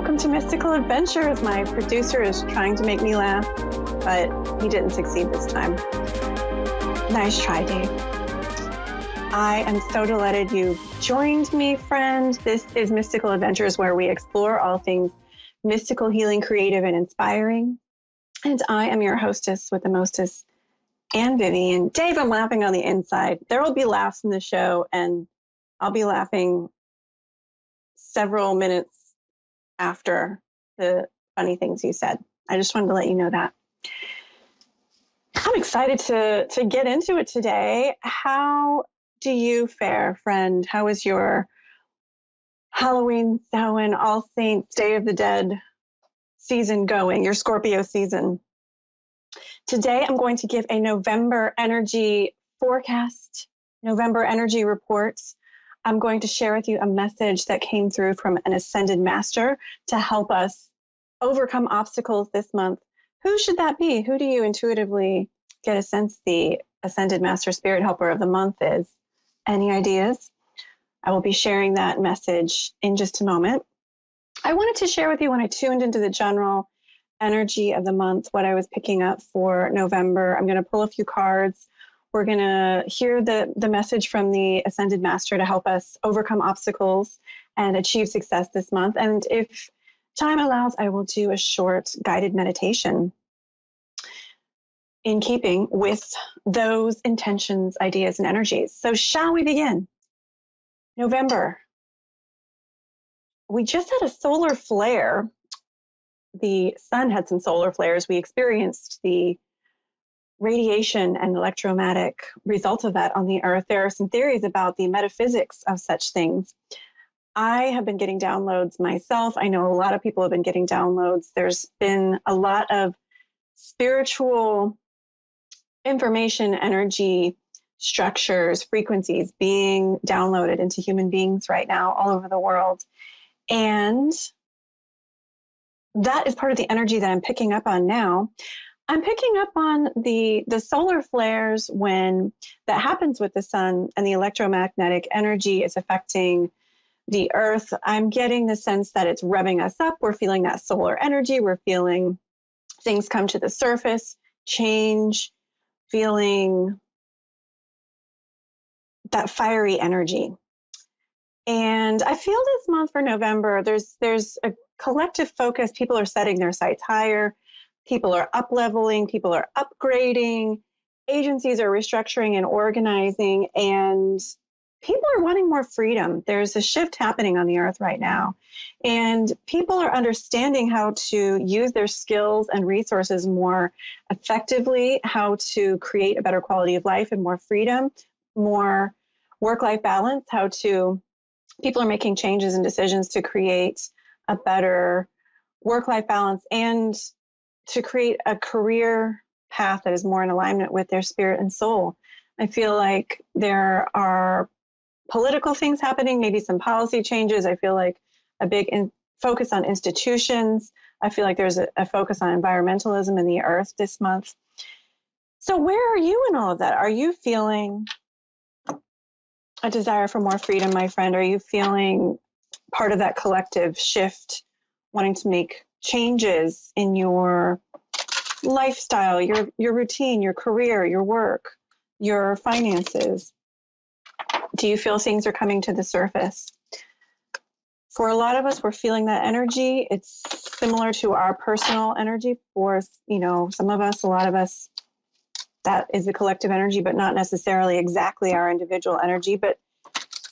Welcome to Mystical Adventures. My producer is trying to make me laugh, but he didn't succeed this time. Nice try, Dave. I am so delighted you joined me, friend. This is Mystical Adventures, where we explore all things mystical, healing, creative, and inspiring. And I am your hostess with the mostest, and Vivian. Dave, I'm laughing on the inside. There will be laughs in the show, and I'll be laughing several minutes after the funny things you said. I just wanted to let you know that. I'm excited to get into it today. How do you fare, friend? How is your Halloween, Samhain, All Saints, Day of the Dead season going, your Scorpio season? Today, I'm going to give a November energy forecast, November energy reports. I'm going to share with you a message that came through from an ascended master to help us overcome obstacles this month. Who should that be? Who do you intuitively get a sense the ascended master spirit helper of the month is? Any ideas? I will be sharing that message in just a moment. I wanted to share with you when I tuned into the general energy of the month, what I was picking up for November. I'm going to pull a few cards. We're going to hear the message from the Ascended Master to help us overcome obstacles and achieve success this month. And if time allows, I will do a short guided meditation in keeping with those intentions, ideas, and energies. So shall we begin? November. We just had a solar flare. The sun had some solar flares. We experienced the radiation and electromagnetic result of that on the earth. There are some theories about the metaphysics of such things. I have been getting downloads myself. I know a lot of people have been getting downloads. There's been a lot of spiritual information, energy, structures, frequencies being downloaded into human beings right now all over the world. And that is part of the energy that I'm picking up on now. I'm picking up on the solar flares when that happens with the sun and the electromagnetic energy is affecting the earth. I'm getting the sense that it's revving us up. We're feeling that solar energy. We're feeling things come to the surface, change, feeling that fiery energy. And I feel this month for November, there's a collective focus. People are setting their sights higher. People are up-leveling, people are upgrading, agencies are restructuring and organizing, and people are wanting more freedom. There's a shift happening on the earth right now, and people are understanding how to use their skills and resources more effectively, how to create a better quality of life and more freedom, more work-life balance, people are making changes and decisions to create a better work-life balance and to create a career path that is more in alignment with their spirit and soul. I feel like there are political things happening, maybe some policy changes. I feel like a big focus on institutions. I feel like there's a focus on environmentalism in the earth this month. So where are you in all of that? Are you feeling a desire for more freedom, my friend? Are you feeling part of that collective shift, wanting to make changes in your lifestyle, your routine, your career, your work, your finances? Do you feel things are coming to the surface? For a lot of us, we're feeling that energy. It's similar to our personal energy. For, some of us, a lot of us, that is the collective energy, but not necessarily exactly our individual energy, but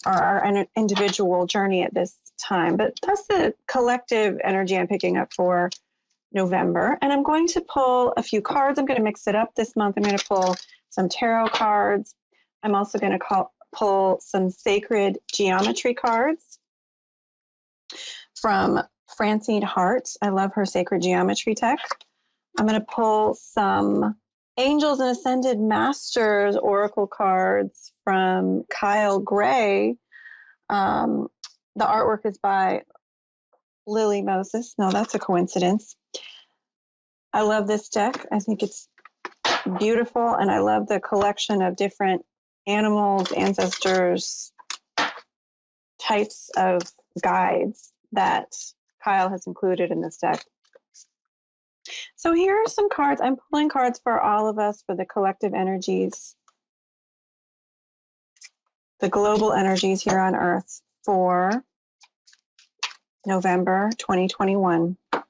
our individual journey at this time. But that's the collective energy I'm picking up for November. And I'm going to pull a few cards. I'm going to mix it up this month. I'm going to pull some tarot cards. I'm also going to pull some sacred geometry cards from Francine Hart. I love her sacred geometry tech. I'm going to pull some Angels and Ascended Masters oracle cards from Kyle Gray. The artwork is by Lily Moses. No, that's a coincidence. I love this deck. I think it's beautiful, and I love the collection of different animals, ancestors, types of guides that Kyle has included in this deck. So here are some cards. I'm pulling cards for all of us for the collective energies, the global energies here on Earth for November 2021. And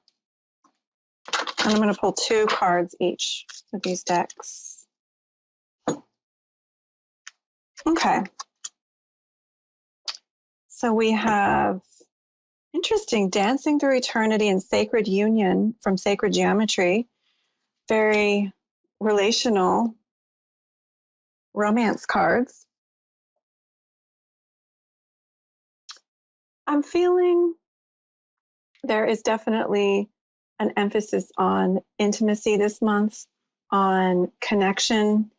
I'm going to pull 2 cards each of these decks. Okay. So we have interesting Dancing Through Eternity and Sacred Union from Sacred Geometry. Very relational romance cards. I'm feeling there is definitely an emphasis on intimacy this month, on connection.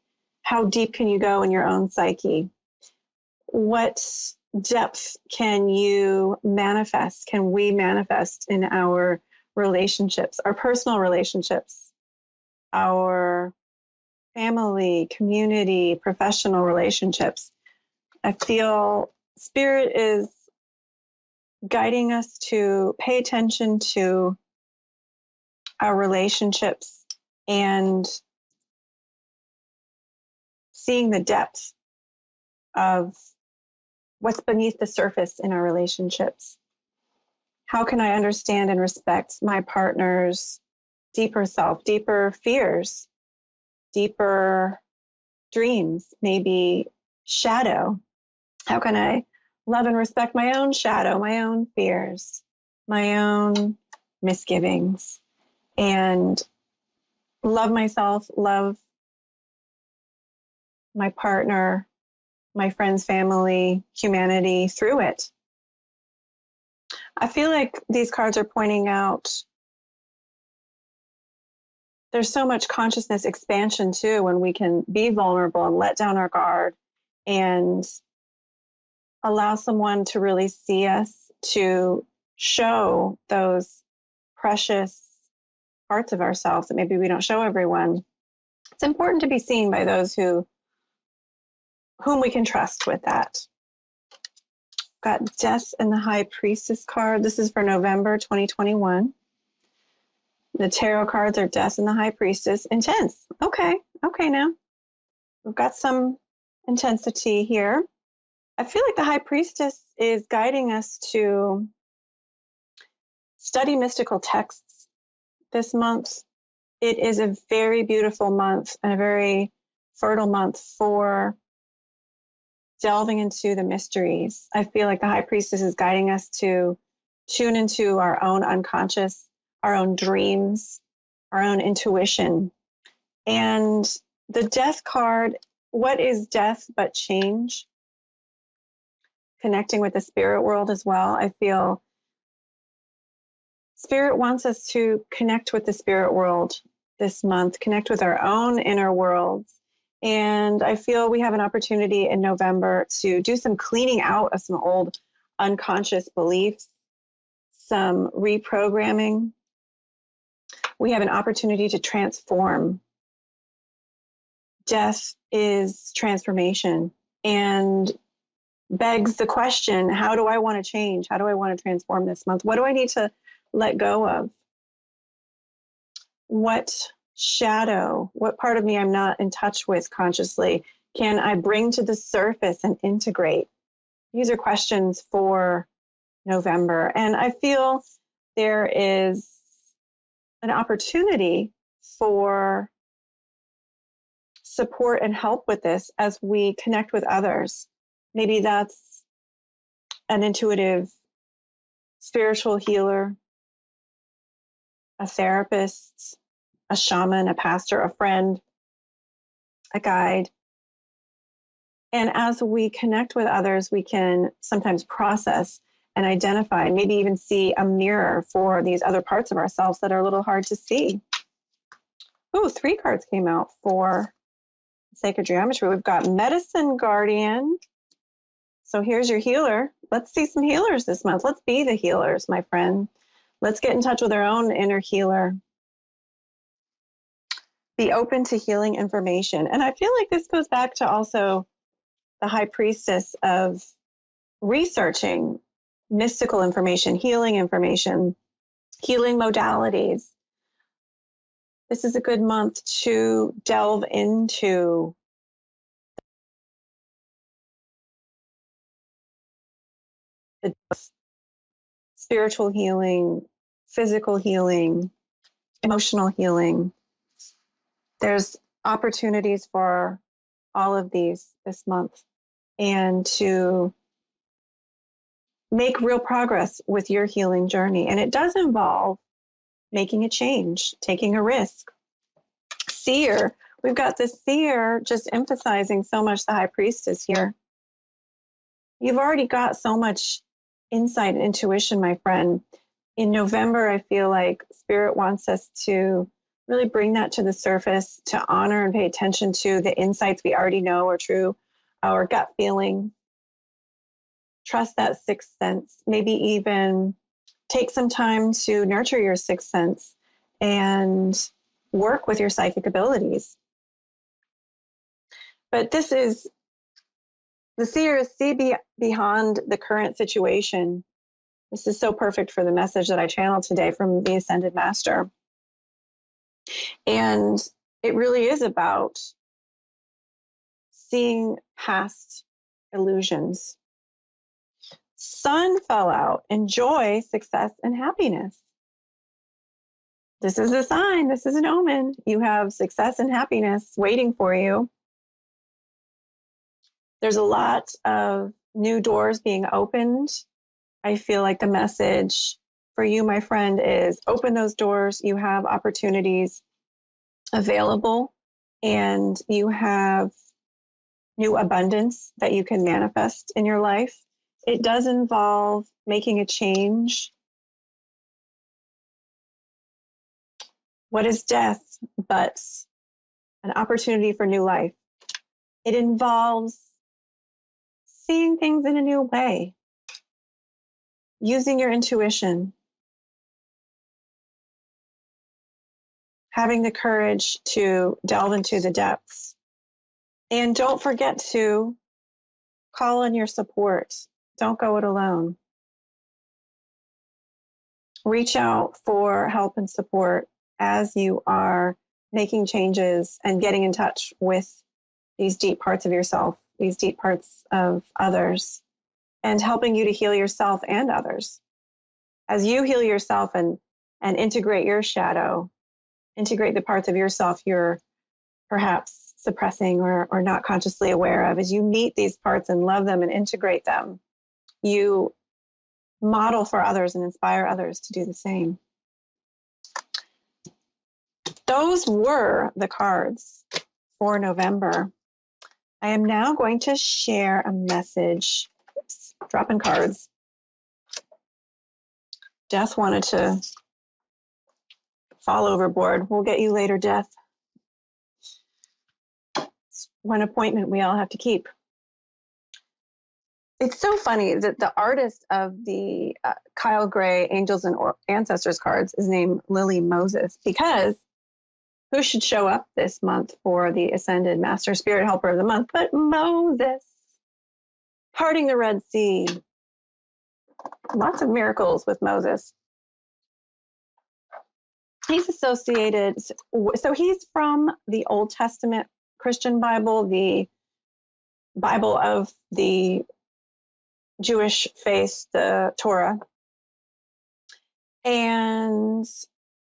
How deep can you go in your own psyche? What depth can you manifest? Can we manifest in our relationships, our personal relationships, our family, community, professional relationships? I feel Spirit is guiding us to pay attention to our relationships and seeing the depth of what's beneath the surface in our relationships. How can I understand and respect my partner's deeper self, deeper fears, deeper dreams, maybe shadow? How can I love and respect my own shadow, my own fears, my own misgivings, and love myself, love my partner, my friends, family, humanity through it? I feel like these cards are pointing out there's so much consciousness expansion too when we can be vulnerable and let down our guard and allow someone to really see us, to show those precious parts of ourselves that maybe we don't show everyone. It's important to be seen by those whom we can trust with that. Got Death and the High Priestess card. This is for November 2021. The tarot cards are Death and the High Priestess. Intense. Okay now. We've got some intensity here. I feel like the High Priestess is guiding us to study mystical texts this month. It is a very beautiful month and a very fertile month for delving into the mysteries. I feel like the High Priestess is guiding us to tune into our own unconscious, our own dreams, our own intuition. And the Death card, what is death but change? Connecting with the spirit world as well. I feel Spirit wants us to connect with the spirit world this month, connect with our own inner worlds. And I feel we have an opportunity in November to do some cleaning out of some old unconscious beliefs, some reprogramming. We have an opportunity to transform. Death is transformation and begs the question, how do I want to change? How do I want to transform this month? What do I need to let go of? What shadow, what part of me I'm not in touch with consciously, can I bring to the surface and integrate? These are questions for November. And I feel there is an opportunity for support and help with this as we connect with others. Maybe that's an intuitive spiritual healer, a therapist, a shaman, a pastor, a friend, a guide. And as we connect with others, we can sometimes process and identify, and maybe even see a mirror for these other parts of ourselves that are a little hard to see. Oh, 3 cards came out for Sacred Geometry. We've got Medicine Guardian. So here's your healer. Let's see some healers this month. Let's be the healers, my friend. Let's get in touch with our own inner healer. Be open to healing information. And I feel like this goes back to also the High Priestess of researching mystical information, healing information, healing modalities. This is a good month to delve into the spiritual healing, physical healing, emotional healing. There's opportunities for all of these this month, and to make real progress with your healing journey. And it does involve making a change, taking a risk. Seer, we've got the seer just emphasizing so much the high priestess here. You've already got so much insight and intuition, my friend. In November, I feel like Spirit wants us to really bring that to the surface, to honor and pay attention to the insights we already know are true, our gut feeling. Trust that sixth sense. Maybe even take some time to nurture your sixth sense and work with your psychic abilities. But this is the seers see beyond the current situation. This is so perfect for the message that I channeled today from the Ascended Master. And it really is about seeing past illusions. Sun fell out. Enjoy success and happiness. This is a sign. This is an omen. You have success and happiness waiting for you. There's a lot of new doors being opened. I feel like the message for you, my friend, is open those doors. You have opportunities available, and you have new abundance that you can manifest in your life. It does involve making a change. What is death but an opportunity for new life? It involves seeing things in a new way, using your intuition, having the courage to delve into the depths. And don't forget to call in your support. Don't go it alone. Reach out for help and support as you are making changes and getting in touch with these deep parts of yourself, these deep parts of others, and helping you to heal yourself and others. As you heal yourself and integrate your shadow, integrate the parts of yourself you're perhaps suppressing or not consciously aware of, as you meet these parts and love them and integrate them, you model for others and inspire others to do the same. Those were the cards for November. I am now going to share a message. Oops, dropping cards. Death wanted to fall overboard. We'll get you later, Death. It's one appointment we all have to keep. It's so funny that the artist of the Kyle Gray Angels and Ancestors cards is named Lily Moses, because who should show up this month for the Ascended Master Spirit Helper of the Month but Moses, parting the Red Sea. Lots of miracles with Moses. He's associated, so he's from the Old Testament Christian Bible, the Bible of the Jewish faith, the Torah. And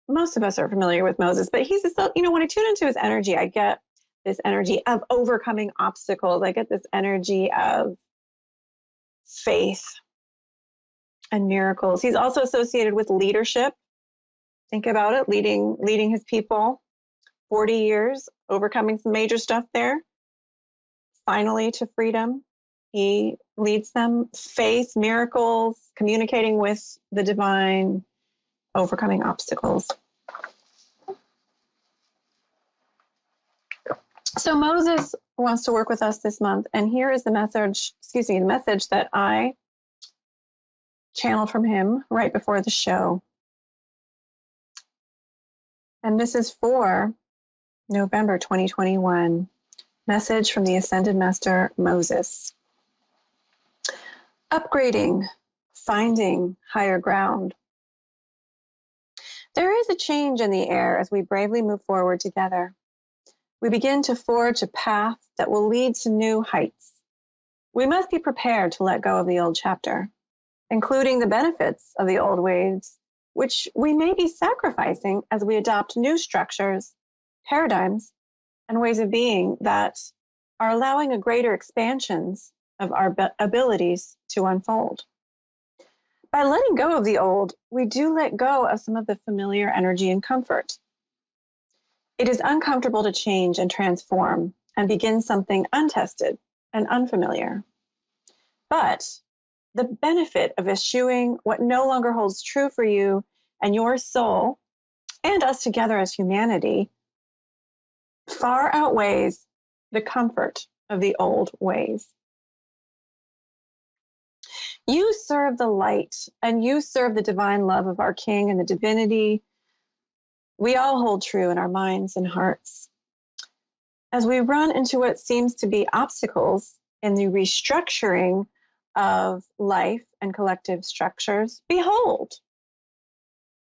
most of us are familiar with Moses, but he's, when I tune into his energy, I get this energy of overcoming obstacles. I get this energy of faith and miracles. He's also associated with leadership. Think about it, leading his people, 40 years, overcoming some major stuff there. Finally to freedom. He leads them, faith, miracles, communicating with the divine, overcoming obstacles. So Moses wants to work with us this month, and here is the message that I channeled from him right before the show. And this is for November 2021. Message from the Ascended Master Moses. Upgrading, finding higher ground. There is a change in the air as we bravely move forward together. We begin to forge a path that will lead to new heights. We must be prepared to let go of the old chapter, including the benefits of the old ways, which we may be sacrificing as we adopt new structures, paradigms, and ways of being that are allowing a greater expansions of our abilities to unfold. By letting go of the old, we do let go of some of the familiar energy and comfort. It is uncomfortable to change and transform and begin something untested and unfamiliar. But the benefit of eschewing what no longer holds true for you and your soul and us together as humanity far outweighs the comfort of the old ways. You serve the light and you serve the divine love of our King and the divinity we all hold true in our minds and hearts. As we run into what seems to be obstacles in the restructuring of life and collective structures, behold,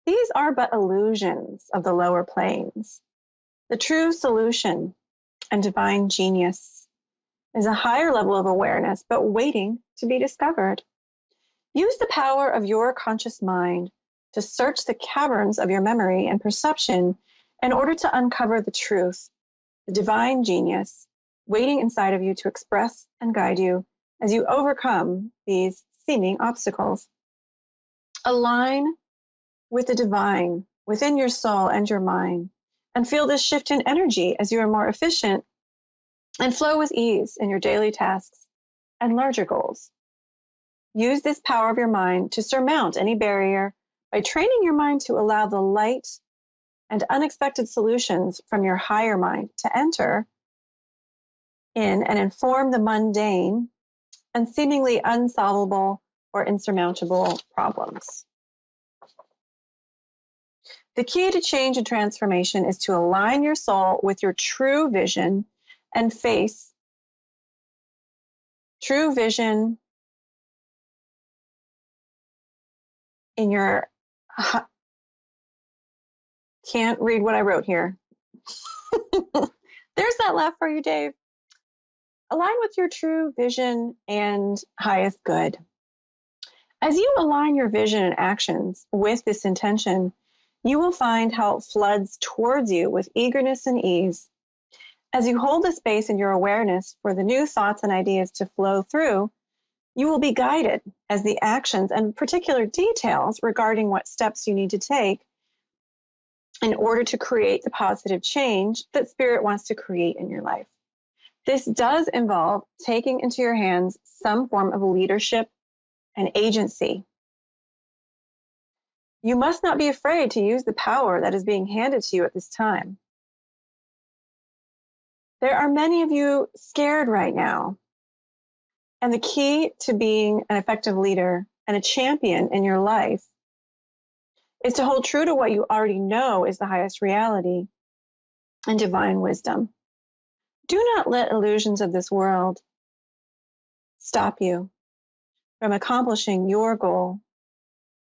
these are but illusions of the lower planes. The true solution and divine genius is a higher level of awareness, but waiting to be discovered. Use the power of your conscious mind to search the caverns of your memory and perception in order to uncover the truth, the divine genius waiting inside of you to express and guide you as you overcome these seeming obstacles. Align with the divine within your soul and your mind and feel this shift in energy as you are more efficient and flow with ease in your daily tasks and larger goals. Use this power of your mind to surmount any barrier by training your mind to allow the light and unexpected solutions from your higher mind to enter in and inform the mundane and seemingly unsolvable or insurmountable problems. The key to change and transformation is to align your soul with your true vision and face true vision in your can't read what I wrote here. There's that laugh for you, Dave. Align with your true vision and highest good. As you align your vision and actions with this intention, you will find how it floods towards you with eagerness and ease. As you hold the space in your awareness for the new thoughts and ideas to flow through, you will be guided as the actions and particular details regarding what steps you need to take in order to create the positive change that Spirit wants to create in your life. This does involve taking into your hands some form of leadership and agency. You must not be afraid to use the power that is being handed to you at this time. There are many of you scared right now. And the key to being an effective leader and a champion in your life is to hold true to what you already know is the highest reality and divine wisdom. Do not let illusions of this world stop you from accomplishing your goal.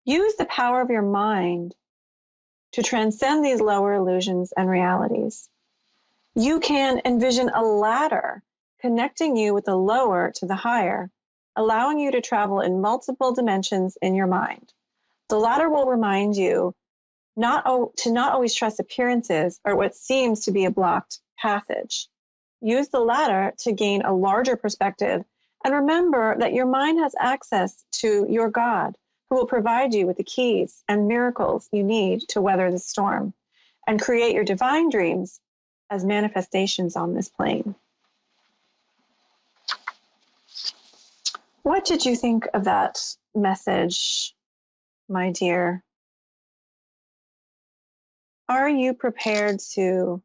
Use the power of your mind to transcend these lower illusions and realities. You can envision a ladder connecting you with the lower to the higher, allowing you to travel in multiple dimensions in your mind. The ladder will remind you to not always trust appearances or what seems to be a blocked passage. Use the ladder to gain a larger perspective, and remember that your mind has access to your God, who will provide you with the keys and miracles you need to weather the storm and create your divine dreams as manifestations on this plane. What did you think of that message, my dear? Are you prepared to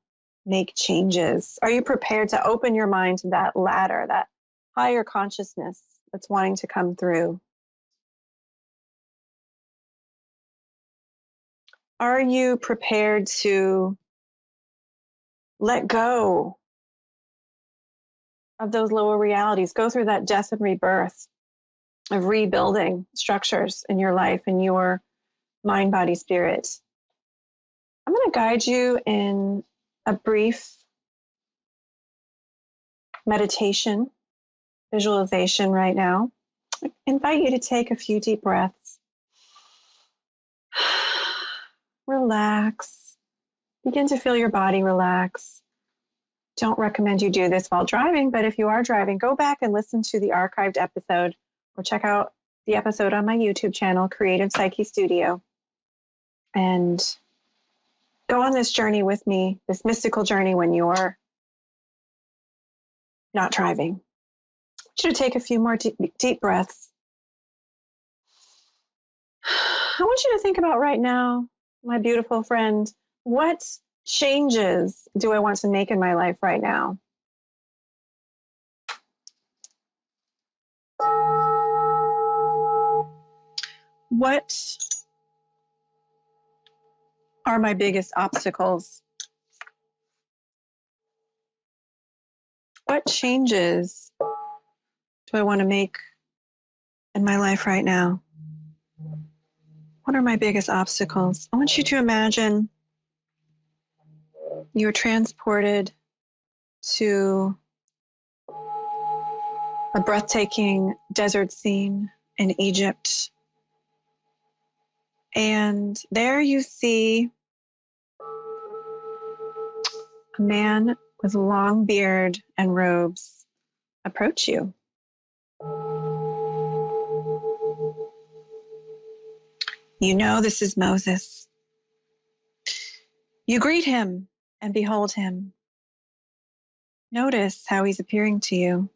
make changes? Are you prepared to open your mind to that ladder, that higher consciousness that's wanting to come through? Are you prepared to let go of those lower realities, go through that death and rebirth of rebuilding structures in your life and your mind, body, spirit? I'm going to guide you in a brief meditation, visualization right now. I invite you to take a few deep breaths. Relax. Begin to feel your body relax. Don't recommend you do this while driving, but if you are driving, go back and listen to the archived episode or check out the episode on my YouTube channel, Creative Psyche Studio, and go on this journey with me, this mystical journey when you're not driving. I want you to take a few more deep breaths. I want you to think about right now, my beautiful friend, what changes do I want to make in my life right now? What are my biggest obstacles? What changes do I want to make in my life right now? What are my biggest obstacles? I want you to imagine you're transported to a breathtaking desert scene in Egypt. And there you see a man with a long beard and robes approach you. You know this is Moses. You greet him and behold him. Notice how he's appearing to you.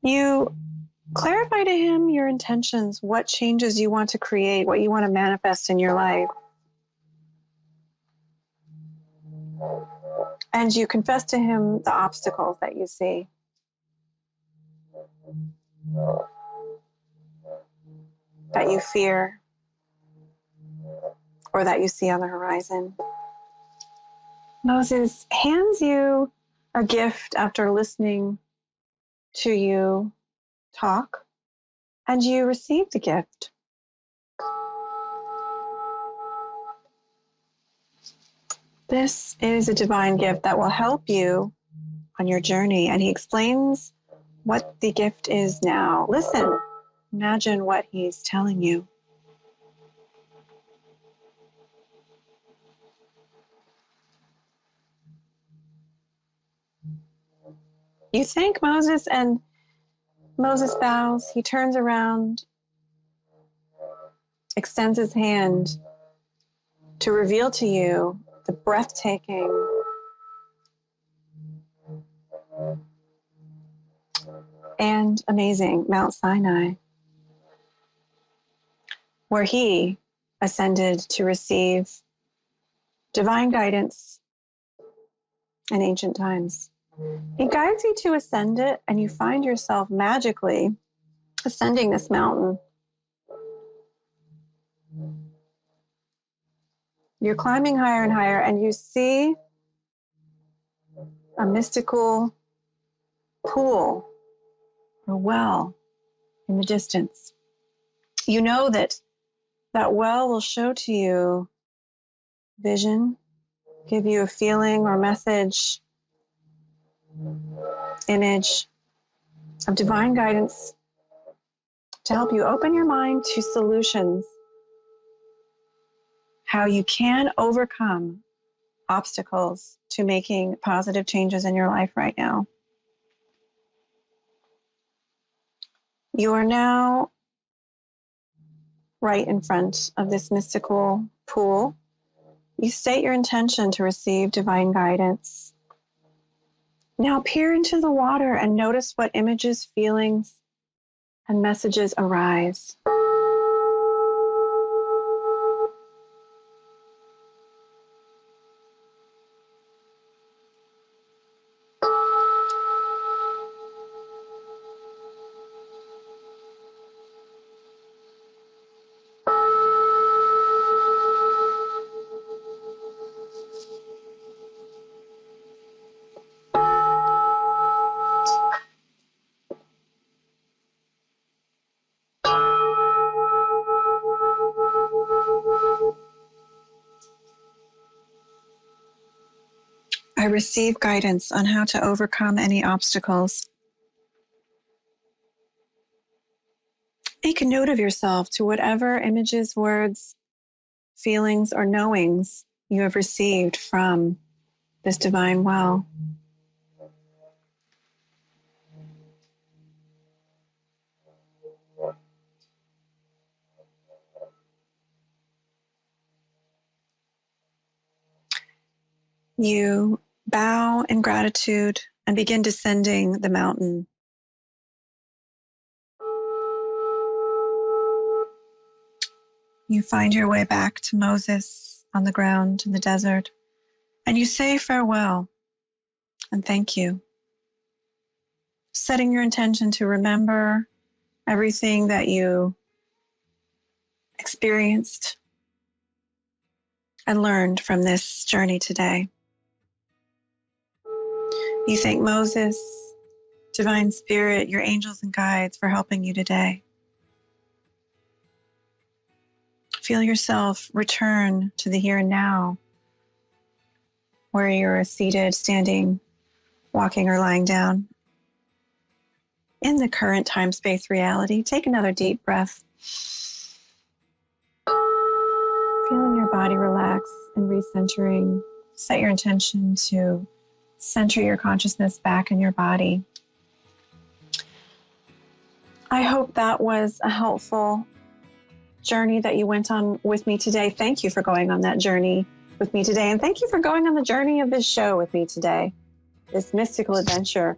You clarify to him your intentions, what changes you want to create, what you want to manifest in your life. And you confess to him the obstacles that you see. That you fear, or that you see on the horizon. Moses hands you a gift after listening to you talk, and you receive the gift. This is a divine gift that will help you on your journey, and he explains what the gift is now. Listen, imagine what he's telling you. You thank Moses, and Moses bows. He turns around, extends his hand to reveal to you the breathtaking and amazing Mount Sinai, where he ascended to receive divine guidance in ancient times. He guides you to ascend it, and you find yourself magically ascending this mountain. You're climbing higher and higher, and you see a mystical pool or well in the distance. You know that that well will show to you vision, give you a feeling or message, image of divine guidance to help you open your mind to solutions, how you can overcome obstacles to making positive changes in your life right now. You are now right in front of this mystical pool. You state your intention to receive divine guidance. Now peer into the water and notice what images, feelings, and messages arise. I receive guidance on how to overcome any obstacles. Make a note of yourself to whatever images, words, feelings, or knowings you have received from this divine well. You bow in gratitude and begin descending the mountain. You find your way back to Moses on the ground in the desert, and you say farewell and thank you, setting your intention to remember everything that you experienced and learned from this journey today. You thank Moses, Divine Spirit, your angels and guides for helping you today. Feel yourself return to the here and now, where you're seated, standing, walking, or lying down. In the current time-space reality, take another deep breath. Feeling your body relax and recentering, set your intention to center your consciousness back in your body. I hope that was a helpful journey that you went on with me today. Thank you for going on that journey with me today. And thank you for going on the journey of this show with me today, this mystical adventure.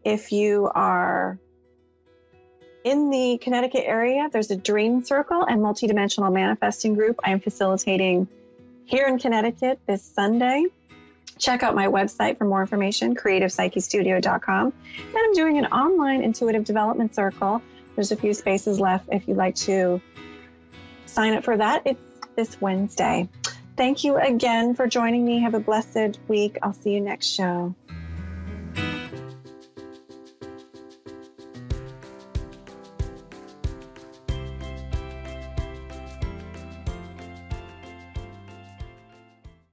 If you are in the Connecticut area, there's a Dream Circle and Multidimensional Manifesting group I am facilitating here in Connecticut this Sunday. Check out my website for more information, creativepsychestudio.com. And I'm doing an online intuitive development circle. There's a few spaces left if you'd like to sign up for that. It's this Wednesday. Thank you again for joining me. Have a blessed week. I'll see you next show.